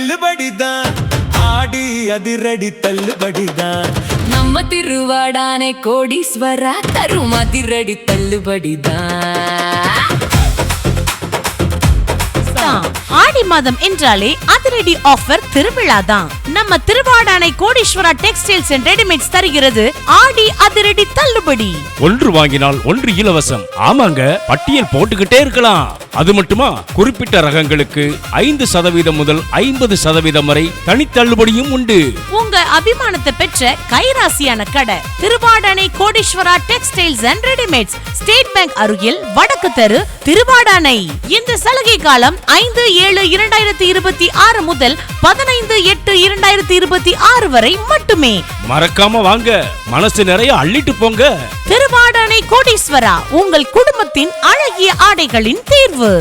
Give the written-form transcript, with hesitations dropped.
தள்ளுபடிதான், ஆடி அதிரடி தள்ளுபடிதான். நம்ம திருவாடானை கோடீஸ்வரா தரும் அதிரடி தள்ளுபடிதான். ஆடி மாதம் என்றாலே அதிரடி ஆஃபர் திருவிழாதான். நம்ம Thiruvadanai Kodeeswara textiles and readymades தருகிறது ஆடி அதிரடி தள்ளுபடி. ஒன்று வாங்கினால் ஒன்று இலவசம். ஆமாங்க, பட்டியல் போட்டுக்கிட்டே இருக்கலாம். அது மட்டுமா, குறிப்பிட்ட ரகங்களுக்கு 5% முதல் 50% வரை தனித்தள்ளுபடியும் உண்டு. உங்க அபிமானத்தை பெற்ற கைராசியான கடை Thiruvadanai Kodeeswara textiles and readymades, State Bank அருகில் வடக்கு தெரு, திருவாடானை. இந்த சலுகை காலம் 5/7/2026 முதல் 15/8/2026 வரை மட்டுமே. மறக்காம வாங்க, மனசு நிறைய அள்ளிட்டு போங்க. திருவாடானை கோடீஸ்வரா, உங்கள் குடும்பத்தின் அழகிய ஆடைகளின் தீர்வு.